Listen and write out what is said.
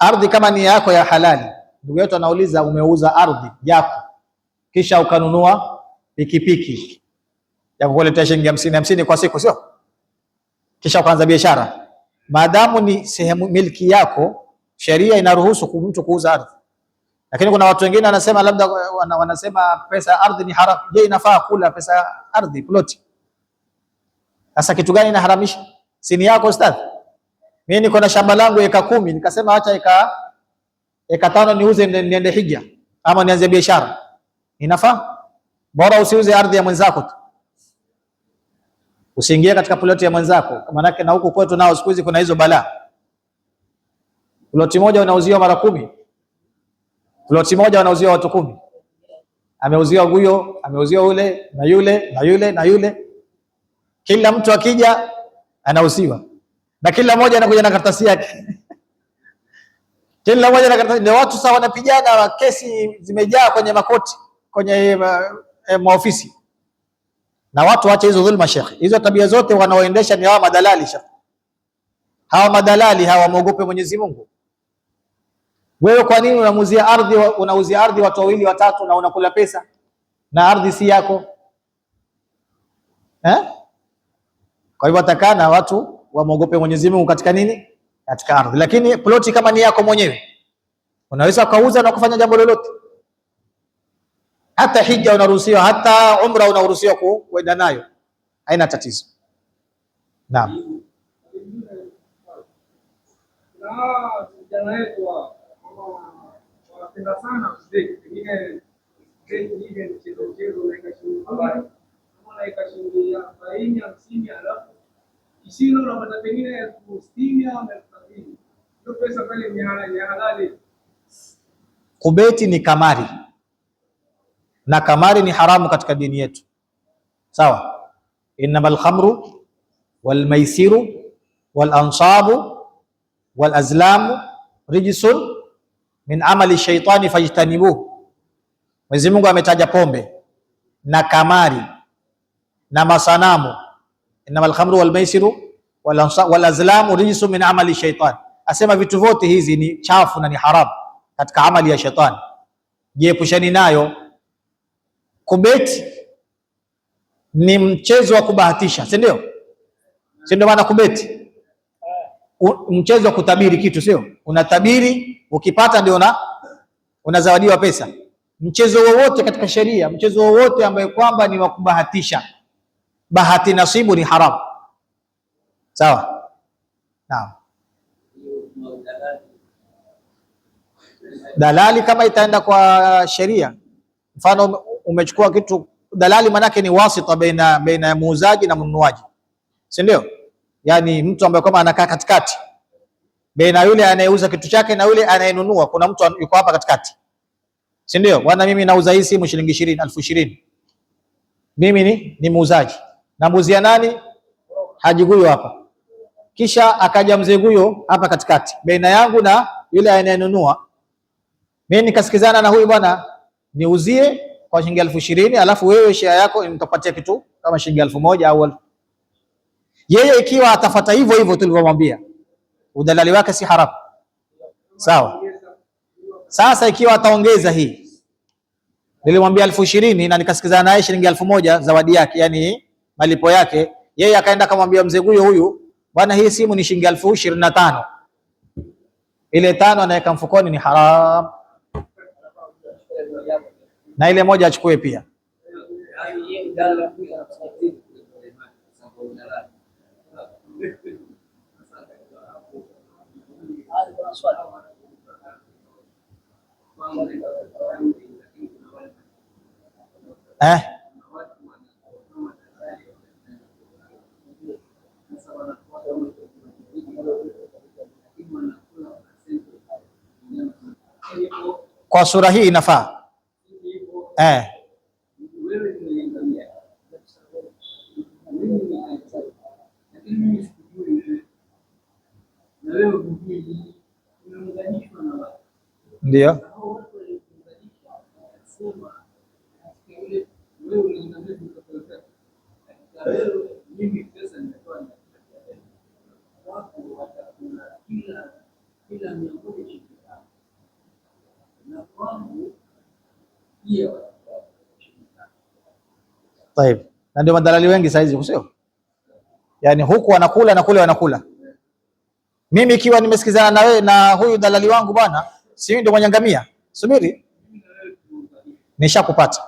ardhi kama ni yako ya halali. Ndugu yetu anauliza, umeuza ardhi yako kisha ukanunua pikipiki ya kukuletea shilingi 50 kwa siku, sio? Kisha ukaanza biashara, maadamu ni sehemu milki yako, sheria inaruhusu mtu kuuza ardhi. Lakini kuna watu wengine wanasema, labda wanasema pesa ya ardhi ni haram. Je, inafaa kula pesa ya ardhi ploti? Sasa kitu gani inaharamisha? Si ni yako ustadh? Mimi niko na shamba langu eka 10, nikasema acha eka 5 niuze niende hija ama nianze biashara. Inafaa? Bora usiuze ardhi ya mwenzako tu. Usiingie katika ploti ya mwenzako, maana na huku kwetu nao siku hizi kuna hizo balaa. Ploti moja unauziwa mara 10. Ploti moja wanauziwa watu 10. Ameuziwa huyo, ameuziwa ule na yule na yule na yule. Kila mtu akija anauziwa. Na kila mmoja anakuja na karatasi yake. Kila mmoja na karatasi. Ndio watu sawa wanapigana, kesi zimejaa kwenye makoti, kwenye maofisi. Na watu waache hizo dhulma shekhi. Hizo tabia zote wanaoendesha ni hawa madalali shekhi. Hawa madalali hawamuogope Mwenyezi Mungu. Wewe kwa nini unauzia ardhi watu wawili watatu na unakula pesa na ardhi si yako? Kwa hivyo atakana watu wamuogope Mwenyezi Mungu katika nini? Katika ardhi. Lakini ploti kama ni yako mwenyewe, unaweza ukauza na kufanya jambo lolote. Hata hija unaruhusiwa, hata umra unaruhusiwa kuenda nayo, haina tatizo. Naam. Vijana wetu wanapenda sana pengine mchezo unaika shilingi 40, 50, alafu kisino unapata pengine 60 au 70. Hiyo pesa pale ni halali. Kubeti ni kamari, na kamari ni haramu katika dini yetu, sawa? Innamal khamru wal maisiru wal ansabu wal azlamu rijsun min amali shaitani fajtanibuhu. Mwenyezi Mungu ametaja pombe na kamari na masanamu, innamal khamru wal maisiru wal azlamu rijsun min amali shaitani. Asema vitu vyote hizi ni chafu na ni haramu katika amali ya shetani, jiepushani nayo. Kubeti ni mchezo wa kubahatisha, si ndio? Si ndio maana kubeti? Mchezo wa kutabiri kitu, sio? Unatabiri, ukipata ndio unazawadiwa pesa. Mchezo wowote katika sheria, mchezo wowote ambaye kwamba ni wa kubahatisha, bahati nasibu, ni haramu. Sawa? Naam. Dalali kama itaenda kwa sheria, mfano umechukua kitu, dalali manake ni wasita baina ya muuzaji na mnunuaji, si ndio? Yani mtu ambaye kama anakaa katikati baina yule anayeuza kitu chake na yule anayenunua. Kuna mtu yuko hapa katikati, si ndio? Bwana, mimi nauza hii simu shilingi 20,000. Mimi ni muuzaji, namuuzia nani? Haji Guyo hapa. Kisha akaja mzee Guyo hapa katikati baina yangu na yule anayenunua. Mimi nikasikizana na huyu bwana, niuzie kwa shilingi 20,000, alafu wewe share yako nitakupatia kitu kama shilingi 1,000 au 1,000. Yeye ikiwa atafuata hivyo hivyo tulivyomwambia, udalali wake si haramu, sawa? Sasa ikiwa ataongeza hii, nilimwambia 20,000 na nikasikizana naye shilingi 1,000 zawadi yake, yani malipo yake, yeye akaenda akamwambia mzee huyu, bwana, hii simu ni shilingi 25,000. Ile 5 anaweka mfukoni, ni haram, na ile moja achukue pia. Kwa sura hii inafaa. Ndio. Tayeb, na ndio madalali wengi saizi, sio? Yani huku wanakula na kule wanakula. Mimi ikiwa nimesikizana na wewe na huyu dalali wangu bwana, si ndio mwenye ngamia? Subiri, nishakupata.